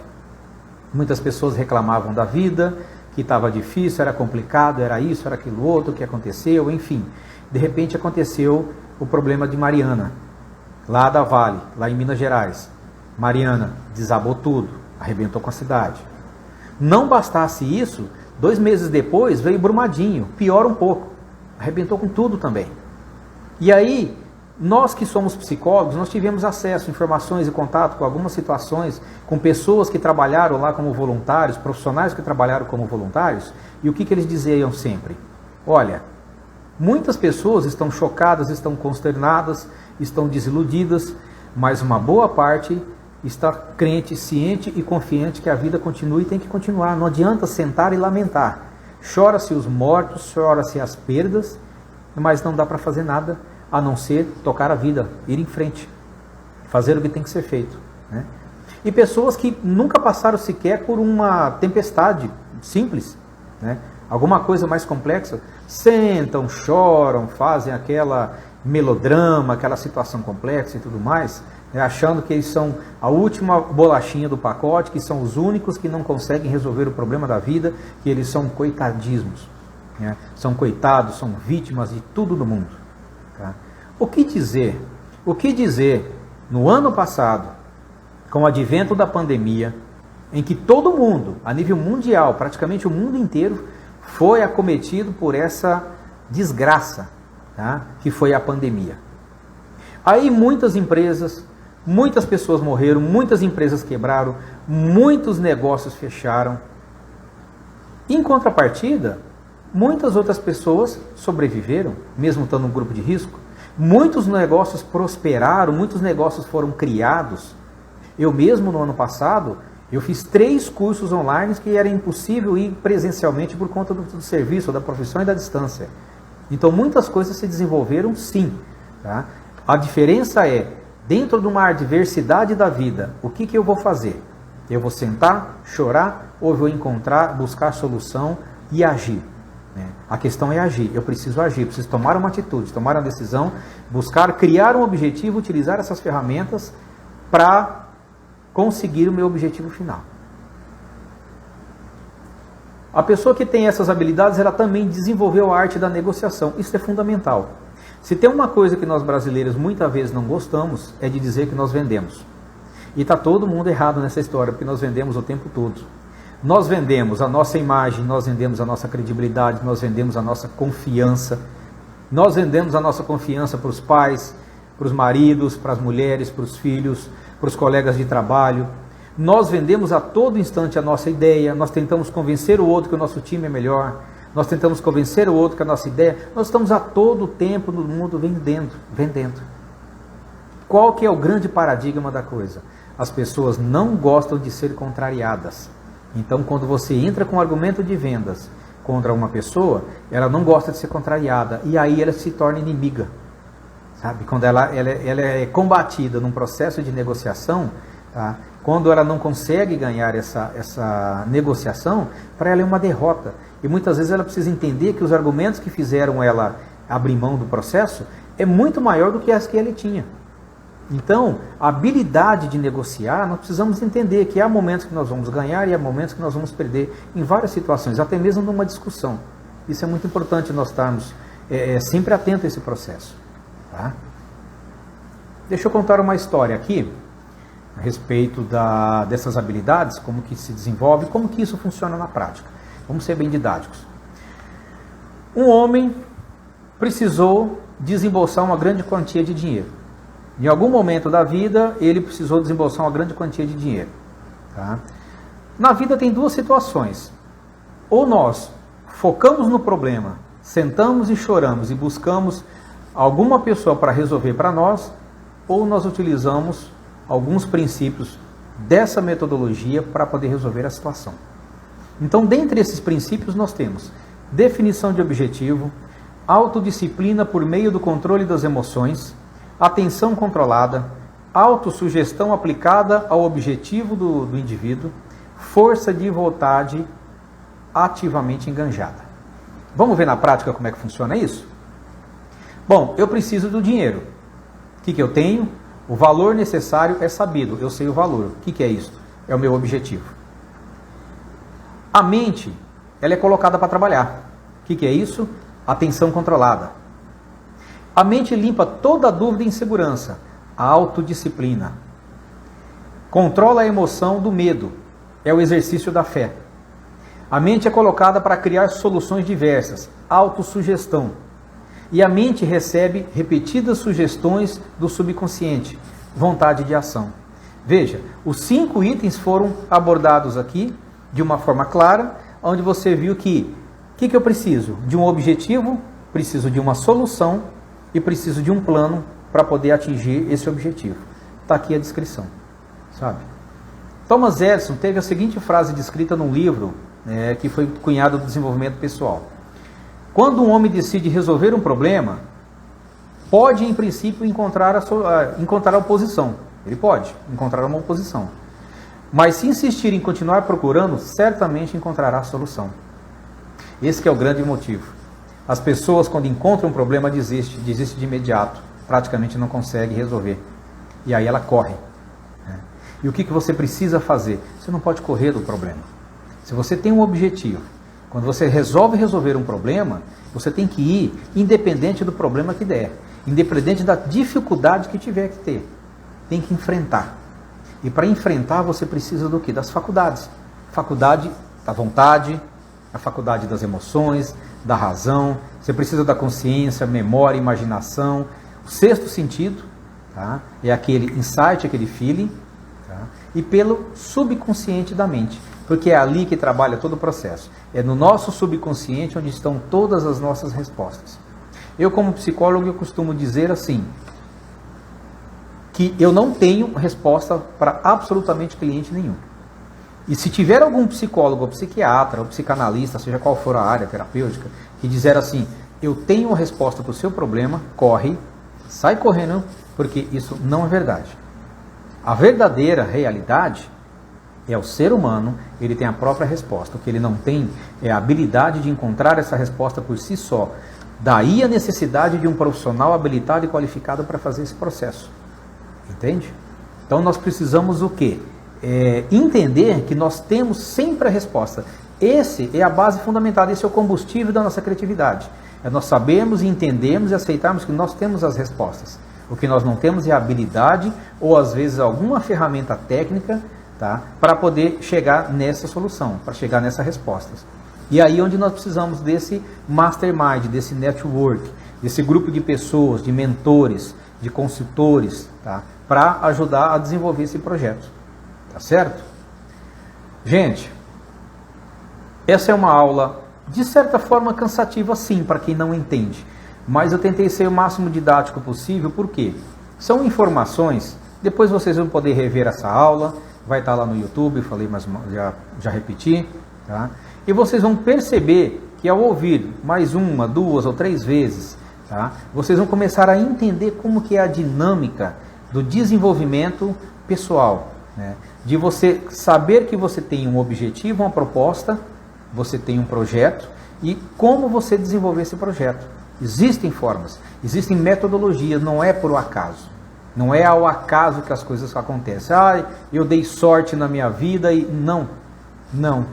muitas pessoas reclamavam da vida, que estava difícil, era complicado, era isso, era aquilo outro, que aconteceu, enfim. De repente aconteceu o problema de Mariana, lá da Vale, lá em Minas Gerais. Mariana desabou tudo, arrebentou com a cidade. Não bastasse isso, 2 meses depois veio Brumadinho, pior um pouco, arrebentou com tudo também. E aí, Nós que somos psicólogos, nós tivemos acesso, informações e contato com algumas situações, com pessoas que trabalharam lá como voluntários, profissionais que trabalharam como voluntários, e o que eles diziam sempre? Olha, muitas pessoas estão chocadas, estão consternadas, estão desiludidas, mas uma boa parte está crente, ciente e confiante que a vida continua e tem que continuar. Não adianta sentar e lamentar. Chora-se os mortos, chora-se as perdas, mas não dá para fazer nada a não ser tocar a vida, ir em frente, fazer o que tem que ser feito, né? E pessoas que nunca passaram sequer por uma tempestade simples, né? Alguma coisa mais complexa, sentam, choram, fazem aquela melodrama, aquela situação complexa e tudo mais, né? Achando que eles são a última bolachinha do pacote, que são os únicos que não conseguem resolver o problema da vida, que eles são coitadismos, né? São coitados, são vítimas de tudo do mundo. O que dizer? O que dizer no ano passado, com o advento da pandemia, em que todo mundo, a nível mundial, praticamente o mundo inteiro, foi acometido por essa desgraça, tá? Que foi a pandemia. Aí muitas empresas, muitas pessoas morreram, muitas empresas quebraram, muitos negócios fecharam. Em contrapartida, muitas outras pessoas sobreviveram, mesmo estando num grupo de risco. Muitos negócios prosperaram, muitos negócios foram criados. Eu mesmo, no ano passado, eu fiz 3 cursos online que era impossível ir presencialmente por conta do serviço, da profissão e da distância. Então, muitas coisas se desenvolveram sim, tá? A diferença é, dentro de uma adversidade da vida, o que eu vou fazer? Eu vou sentar, chorar, ou eu vou encontrar, buscar solução e agir? A questão é agir, eu preciso agir, preciso tomar uma atitude, tomar uma decisão, buscar, criar um objetivo, utilizar essas ferramentas para conseguir o meu objetivo final. A pessoa que tem essas habilidades, ela também desenvolveu a arte da negociação, isso é fundamental. Se tem uma coisa que nós brasileiros muitas vezes não gostamos, é de dizer que nós vendemos. E está todo mundo errado nessa história, porque nós vendemos o tempo todo. Nós vendemos a nossa imagem, nós vendemos a nossa credibilidade, nós vendemos a nossa confiança. Nós vendemos a nossa confiança para os pais, para os maridos, para as mulheres, para os filhos, para os colegas de trabalho. Nós vendemos a todo instante a nossa ideia, nós tentamos convencer o outro que o nosso time é melhor, nós tentamos convencer o outro que a nossa ideia... Nós estamos a todo tempo no mundo vendendo. Qual que é o grande paradigma da coisa? As pessoas não gostam de ser contrariadas. Então, quando você entra com um argumento de vendas contra uma pessoa, ela não gosta de ser contrariada, e aí ela se torna inimiga, sabe? Quando ela é combatida num processo de negociação, tá? Quando ela não consegue ganhar essa negociação, para ela é uma derrota, e muitas vezes ela precisa entender que os argumentos que fizeram ela abrir mão do processo é muito maior do que as que ele tinha. Então, a habilidade de negociar, nós precisamos entender que há momentos que nós vamos ganhar e há momentos que nós vamos perder em várias situações, até mesmo numa discussão. Isso é muito importante nós estarmos sempre atentos a esse processo. Tá? Deixa eu contar uma história aqui a respeito dessas habilidades, como que se desenvolve, como que isso funciona na prática. Vamos ser bem didáticos. Um homem precisou desembolsar uma grande quantia de dinheiro. Em algum momento da vida, ele precisou desembolsar uma grande quantia de dinheiro. Tá? Na vida tem 2 situações. Ou nós focamos no problema, sentamos e choramos e buscamos alguma pessoa para resolver para nós, ou nós utilizamos alguns princípios dessa metodologia para poder resolver a situação. Então, dentre esses princípios, nós temos definição de objetivo, autodisciplina por meio do controle das emoções, atenção controlada, autossugestão aplicada ao objetivo do indivíduo, força de vontade ativamente enganjada. Vamos ver na prática como é que funciona isso? Bom, eu preciso do dinheiro. O que eu tenho? O valor necessário é sabido, eu sei o valor. O que é isso? É o meu objetivo. A mente, ela é colocada para trabalhar. O que é isso? Atenção controlada. A mente limpa toda a dúvida e insegurança, a autodisciplina. Controla a emoção do medo, é o exercício da fé. A mente é colocada para criar soluções diversas, autossugestão. E a mente recebe repetidas sugestões do subconsciente, vontade de ação. Veja, os 5 itens foram abordados aqui de uma forma clara, onde você viu que o que eu preciso? De um objetivo, preciso de uma solução e preciso de um plano para poder atingir esse objetivo. Está aqui a descrição, sabe? Thomas Edison teve a seguinte frase descrita num livro que foi cunhado do desenvolvimento pessoal. Quando um homem decide resolver um problema, pode em princípio encontrar a oposição. Ele pode encontrar uma oposição. Mas se insistir em continuar procurando, certamente encontrará a solução. Esse que é o grande motivo. As pessoas, quando encontram um problema, desistem de imediato. Praticamente não conseguem resolver. E aí ela corre. E o que você precisa fazer? Você não pode correr do problema. Se você tem um objetivo, quando você resolver um problema, você tem que ir independente do problema que der. Independente da dificuldade que tiver que ter. Tem que enfrentar. E para enfrentar você precisa do quê? Das faculdades. Faculdade da vontade, a faculdade das emoções, da razão. Você precisa da consciência, memória, imaginação. O 6º sentido, tá? É aquele insight, aquele feeling. Tá? E pelo subconsciente da mente. Porque é ali que trabalha todo o processo. É no nosso subconsciente onde estão todas as nossas respostas. Eu, como psicólogo, eu costumo dizer assim, que eu não tenho resposta para absolutamente cliente nenhum. E se tiver algum psicólogo, ou psiquiatra, ou psicanalista, seja qual for a área terapêutica, que dizer assim, eu tenho uma resposta para o seu problema, corre, sai correndo, porque isso não é verdade. A verdadeira realidade é o ser humano, ele tem a própria resposta. O que ele não tem é a habilidade de encontrar essa resposta por si só. Daí a necessidade de um profissional habilitado e qualificado para fazer esse processo. Entende? Então nós precisamos o quê? Entender que nós temos sempre a resposta. Esse é a base fundamental, esse é o combustível da nossa criatividade. É nós sabermos, entendermos e aceitarmos que nós temos as respostas. O que nós não temos é a habilidade ou às vezes alguma ferramenta técnica, tá, para poder chegar nessa solução, para chegar nessa resposta. E aí onde nós precisamos desse mastermind, desse network, desse grupo de pessoas, de mentores, de consultores, tá, para ajudar a desenvolver esse projeto. Tá certo? Gente, essa é uma aula, de certa forma, cansativa sim, para quem não entende. Mas eu tentei ser o máximo didático possível, por quê? São informações, depois vocês vão poder rever essa aula, vai estar lá no YouTube, falei, mas já repeti, tá? E vocês vão perceber que ao ouvir mais 1, 2 ou 3 vezes, tá, vocês vão começar a entender como que é a dinâmica do desenvolvimento pessoal, né? De você saber que você tem um objetivo, uma proposta, você tem um projeto e como você desenvolver esse projeto. Existem formas, existem metodologias, não é por acaso. Não é ao acaso que as coisas acontecem. Eu dei sorte na minha vida e não,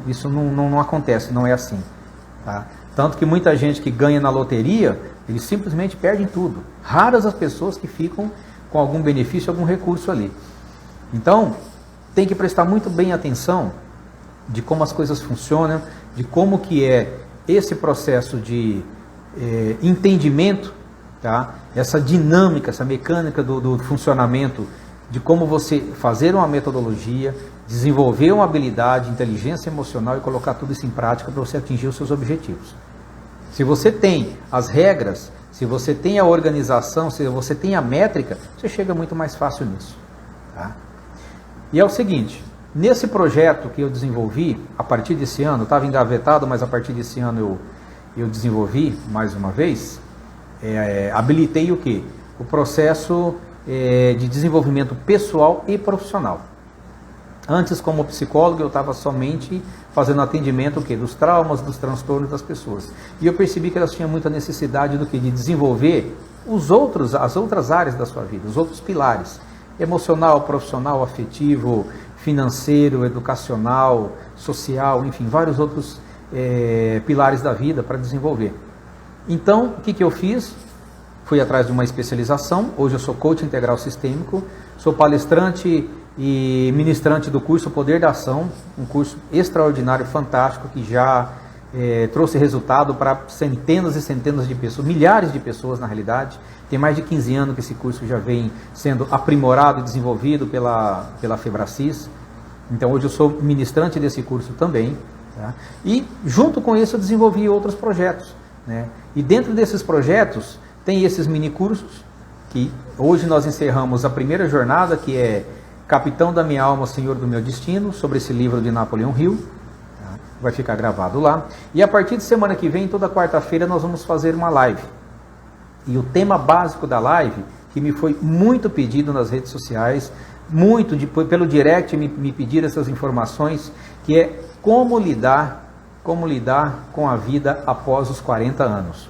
isso não acontece, não é assim. Tá? Tanto que muita gente que ganha na loteria, eles simplesmente perdem tudo. Raras as pessoas que ficam com algum benefício, algum recurso ali. Então, tem que prestar muito bem atenção de como as coisas funcionam, de como que é esse processo de entendimento, tá? Essa dinâmica, essa mecânica do funcionamento, de como você fazer uma metodologia, desenvolver uma habilidade, inteligência emocional e colocar tudo isso em prática para você atingir os seus objetivos. Se você tem as regras, se você tem a organização, se você tem a métrica, você chega muito mais fácil nisso. Tá? E é o seguinte, nesse projeto que eu desenvolvi, a partir desse ano, estava engavetado, mas a partir desse ano eu desenvolvi mais uma vez, habilitei o quê? O processo de desenvolvimento pessoal e profissional. Antes, como psicólogo, eu estava somente fazendo atendimento dos traumas, dos transtornos das pessoas. E eu percebi que elas tinham muita necessidade de desenvolver as outras áreas da sua vida, os outros pilares. Emocional, profissional, afetivo, financeiro, educacional, social, enfim, vários outros pilares da vida para desenvolver. Então, o que eu fiz? Fui atrás de uma especialização. Hoje eu sou coach integral sistêmico, sou palestrante e ministrante do curso Poder da Ação, um curso extraordinário, fantástico, que já trouxe resultado para centenas e centenas de pessoas, milhares de pessoas na realidade. Tem mais de 15 anos que esse curso já vem sendo aprimorado e desenvolvido pela Febracis. Então hoje eu sou ministrante desse curso também. Tá? E junto com isso eu desenvolvi outros projetos. Né? E dentro desses projetos tem esses mini cursos, que hoje nós encerramos a primeira jornada, que é Capitão da Minha Alma, Senhor do Meu Destino, sobre esse livro de Napoleão Hill. Tá? Vai ficar gravado lá. E a partir de semana que vem, toda quarta-feira, nós vamos fazer uma live. E o tema básico da live, que me foi muito pedido nas redes sociais, pelo direct me pediram essas informações, que é como lidar com a vida após os 40 anos.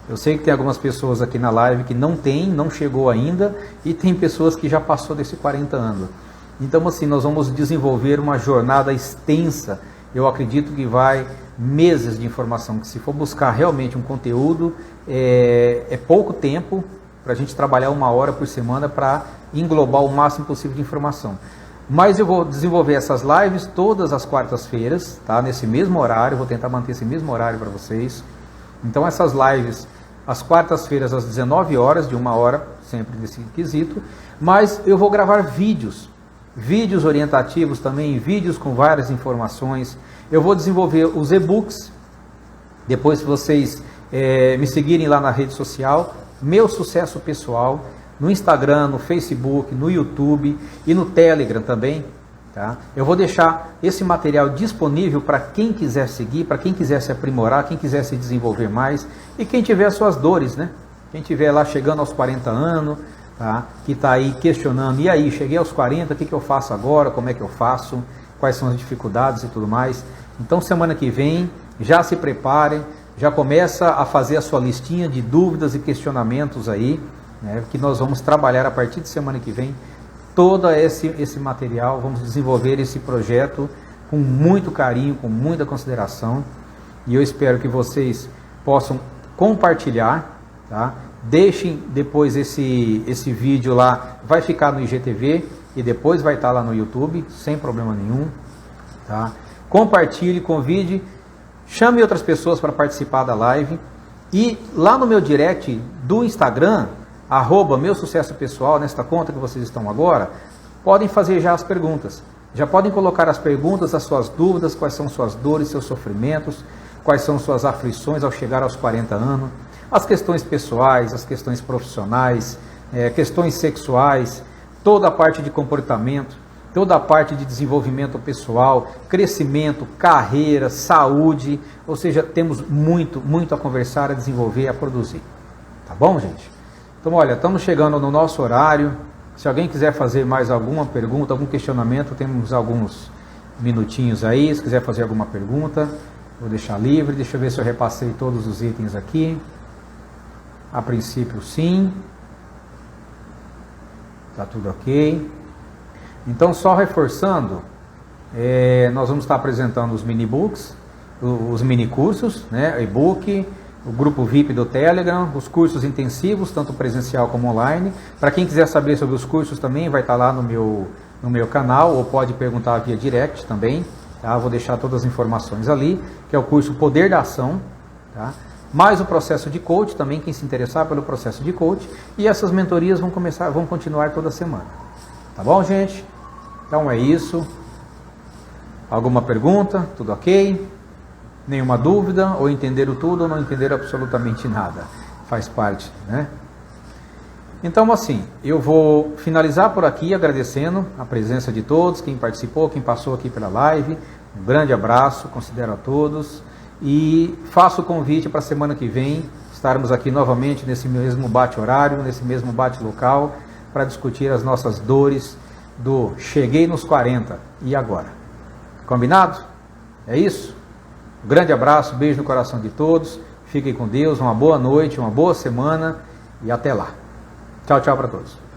Eu sei que tem algumas pessoas aqui na live que não chegou ainda, e tem pessoas que já passou desses 40 anos. Então assim, nós vamos desenvolver uma jornada extensa. Eu acredito que vai meses de informação, que se for buscar realmente um conteúdo, é pouco tempo para a gente trabalhar 1 hora por semana para englobar o máximo possível de informação. Mas eu vou desenvolver essas lives todas as quartas-feiras, tá? Nesse mesmo horário, vou tentar manter esse mesmo horário para vocês. Então essas lives, às quartas-feiras, às 19 horas, de 1 hora, sempre nesse quesito. Mas eu vou gravar vídeos orientativos também, vídeos com várias informações. Eu vou desenvolver os e-books. Depois, se vocês me seguirem lá na rede social, Meu Sucesso Pessoal, no Instagram, no Facebook, no YouTube e no Telegram também. Tá? Eu vou deixar esse material disponível para quem quiser seguir, para quem quiser se aprimorar, quem quiser se desenvolver mais e quem tiver as suas dores, né? Quem tiver lá chegando aos 40 anos, tá? Que está aí questionando, e aí, cheguei aos 40, o que eu faço agora, como é que eu faço, quais são as dificuldades e tudo mais. Então semana que vem, já se preparem, já começa a fazer a sua listinha de dúvidas e questionamentos aí, né? Que nós vamos trabalhar a partir de semana que vem todo esse material, vamos desenvolver esse projeto com muito carinho, com muita consideração, e eu espero que vocês possam compartilhar, tá? Deixem depois esse vídeo lá, vai ficar no IGTV e depois vai estar lá no YouTube, sem problema nenhum, tá? Compartilhe, convide, chame outras pessoas para participar da live, e lá no meu direct do Instagram, @Meu Sucesso Pessoal, nesta conta que vocês estão agora, podem fazer já as perguntas. Já podem colocar as perguntas, as suas dúvidas, quais são suas dores, seus sofrimentos, quais são suas aflições ao chegar aos 40 anos, as questões pessoais, as questões profissionais, questões sexuais, toda a parte de comportamento, toda a parte de desenvolvimento pessoal, crescimento, carreira, saúde, ou seja, temos muito a conversar, a desenvolver, a produzir. Tá bom, gente? Então, olha, estamos chegando no nosso horário. Se alguém quiser fazer mais alguma pergunta, algum questionamento, temos alguns minutinhos aí. Se quiser fazer alguma pergunta, vou deixar livre. Deixa eu ver se eu repassei todos os itens aqui. A princípio, sim. Está tudo ok. Então, só reforçando, nós vamos estar apresentando os mini-books, os mini-cursos, né, e-book, o grupo VIP do Telegram, os cursos intensivos, tanto presencial como online. Para quem quiser saber sobre os cursos também, vai estar lá no meu canal, ou pode perguntar via direct também, tá? Vou deixar todas as informações ali, que é o curso Poder da Ação, tá? Mais o processo de coach também, quem se interessar pelo processo de coach, e essas mentorias vão continuar toda semana. Tá bom, gente? Então é isso. Alguma pergunta? Tudo ok? Nenhuma dúvida? Ou entenderam tudo ou não entenderam absolutamente nada? Faz parte, né? Então, assim, eu vou finalizar por aqui agradecendo a presença de todos, quem participou, quem passou aqui pela live. Um grande abraço, considero a todos. E faço o convite para a semana que vem estarmos aqui novamente nesse mesmo bate-horário, nesse mesmo bate-local, para discutir as nossas dores do cheguei nos 40 e agora. Combinado? É isso? Um grande abraço, beijo no coração de todos. Fiquem com Deus, uma boa noite, uma boa semana e até lá. Tchau, tchau para todos.